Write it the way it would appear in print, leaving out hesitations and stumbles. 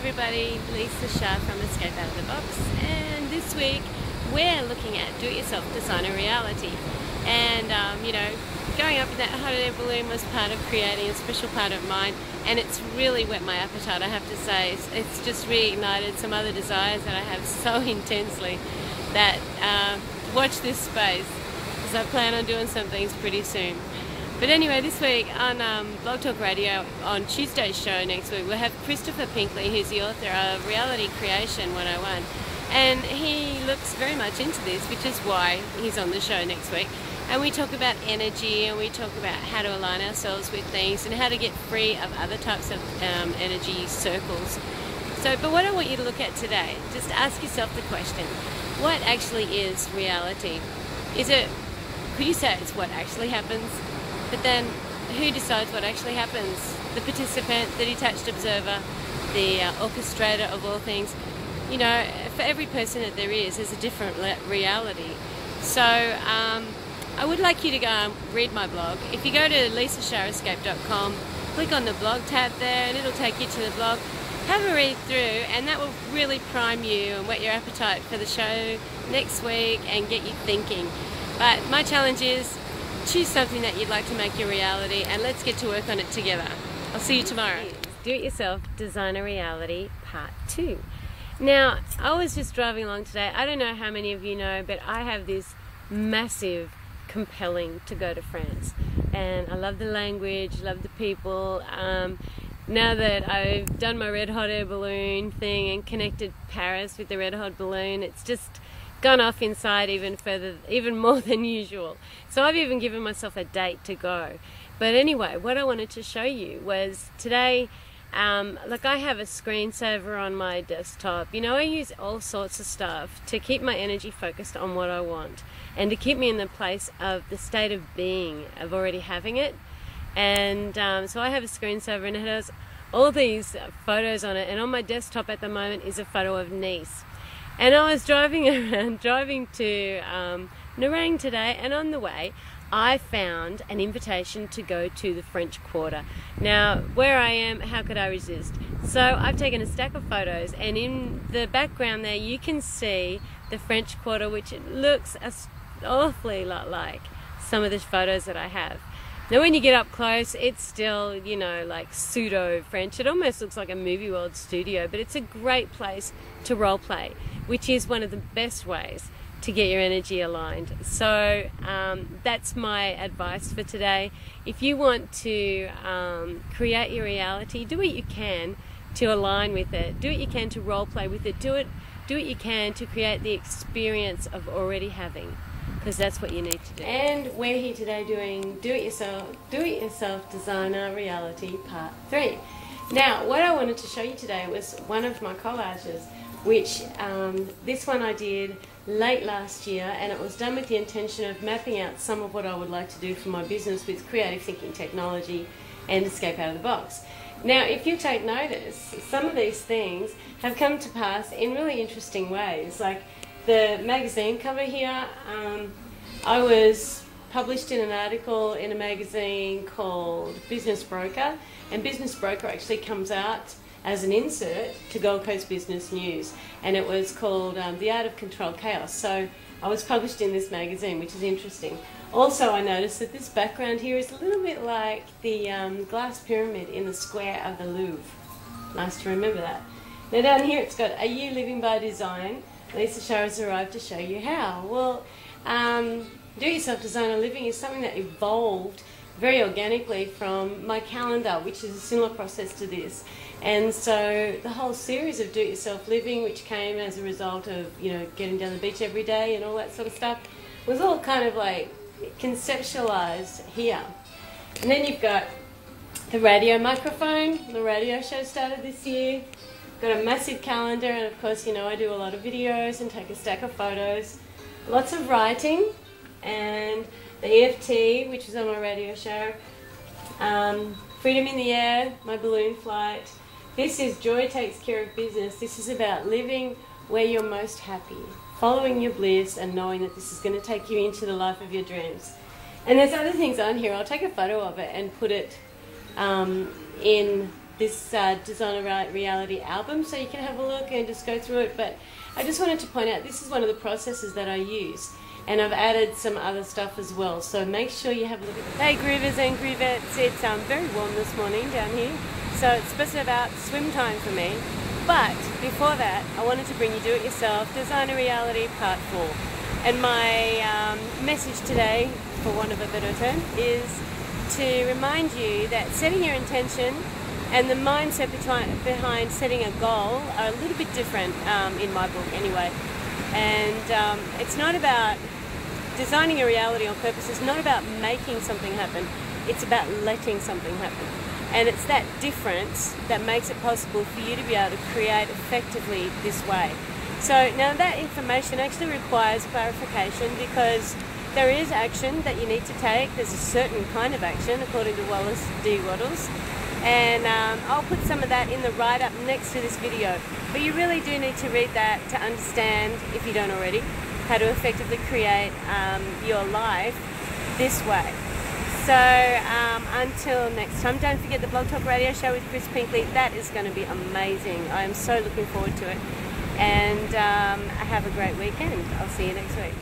everybody, Lisa Shah from Escape Out of the Box, and this week we're looking at do-it-yourself designer reality. And going up in that hot air balloon was part of creating a special part of mine, and it's really whet my appetite, I have to say. It's just reignited some other desires that I have so intensely that watch this space, because I plan on doing some things pretty soon. But anyway, this week on Blog Talk Radio, on Tuesday's show next week, we'll have Christopher Pinkley, who's the author of Reality Creation 101. And he looks very much into this, which is why he's on the show next week. And we talk about energy, and we talk about how to align ourselves with things and how to get free of other types of energy circles. But what I want you to look at today, just ask yourself the question, what actually is reality? Could you say it's what actually happens? But then, who decides what actually happens? The participant, the detached observer, the orchestrator of all things. You know, for every person that there is, there's a different reality. So, I would like you to go and read my blog. If you go to lisashahescape.com, click on the blog tab there, and it'll take you to the blog. Have a read through, and that will really prime you and whet your appetite for the show next week and get you thinking. But my challenge is, choose something that you'd like to make your reality, and let's get to work on it together. I'll see you tomorrow. Do-it-yourself designer reality part 2. Now, I was just driving along today. I don't know how many of you know, but I have this massive compelling to go to France, and I love the language, love the people. Now that I've done my red hot air balloon thing and connected Paris with the red hot balloon, it's just gone off inside even further, even more than usual. So I've even given myself a date to go. But anyway, what I wanted to show you was today, like I have a screensaver on my desktop. You know, I use all sorts of stuff to keep my energy focused on what I want and to keep me in the place of the state of being, of already having it. And so I have a screensaver, and it has all these photos on it, and on my desktop at the moment is a photo of Nice. And I was driving to Narang today, and on the way I found an invitation to go to the French Quarter. Now, where I am, how could I resist? So I've taken a stack of photos, and in the background there you can see the French Quarter, which looks an awfully lot like some of the photos that I have. Now when you get up close, it's still, you know, like pseudo-French. It almost looks like a movie world studio, but it's a great place to role play, which is one of the best ways to get your energy aligned. So that's my advice for today. If you want to create your reality, do what you can to align with it. Do what you can to role play with it. Do what you can to create the experience of already having, because that's what you need to do. And we're here today doing do-it-yourself designer reality part 3. Now, what I wanted to show you today was one of my collages, which this one I did late last year, and it was done with the intention of mapping out some of what I would like to do for my business with creative thinking technology and escape out of the box. Now, if you take notice, some of these things have come to pass in really interesting ways. Like the magazine cover here, I was published in an article in a magazine called Business Broker, and Business Broker actually comes out as an insert to Gold Coast Business News, and it was called The Art of Controlled Chaos. So I was published in this magazine, which is interesting. Also, I noticed that this background here is a little bit like the glass pyramid in the square of the Louvre. Nice to remember that. Now down here it's got, "Are you living by design? Lisa Shah has arrived to show you how." Well, do-it-yourself designer living is something that evolved very organically from my calendar, which is a similar process to this. And so the whole series of do-it-yourself living, which came as a result of, you know, getting down the beach every day and all that sort of stuff, was all kind of like conceptualized here. And then you've got the radio microphone. The radio show started this year. Got a massive calendar, and of course, you know, I do a lot of videos and take a stack of photos. Lots of writing, and the EFT, which is on my radio show. Freedom in the Air, my balloon flight. This is Joy Takes Care of Business. This is about living where you're most happy, following your bliss, and knowing that this is going to take you into the life of your dreams. And there's other things on here. I'll take a photo of it and put it in this Designer Reality album, so you can have a look and just go through it. But I just wanted to point out this is one of the processes that I use, and I've added some other stuff as well, so make sure you have a look at it. Hey groovers and groovettes, it's very warm this morning down here, so it's just about swim time for me. But before that, I wanted to bring you Do It Yourself Designer Reality Part 4. And my message today, for want of a better term, is to remind you that setting your intention and the mindset behind setting a goal are a little bit different in my book anyway. And it's not about designing a reality on purpose. It's not about making something happen. It's about letting something happen. And it's that difference that makes it possible for you to be able to create effectively this way. So now that information actually requires clarification, because there is action that you need to take. There's a certain kind of action according to Wallace D. Wattles. And I'll put some of that in the write-up next to this video. But you really do need to read that to understand, if you don't already, how to effectively create your life this way. So until next time, don't forget the Blog Talk Radio Show with Chris Pinkley. That is going to be amazing. I am so looking forward to it. And have a great weekend. I'll see you next week.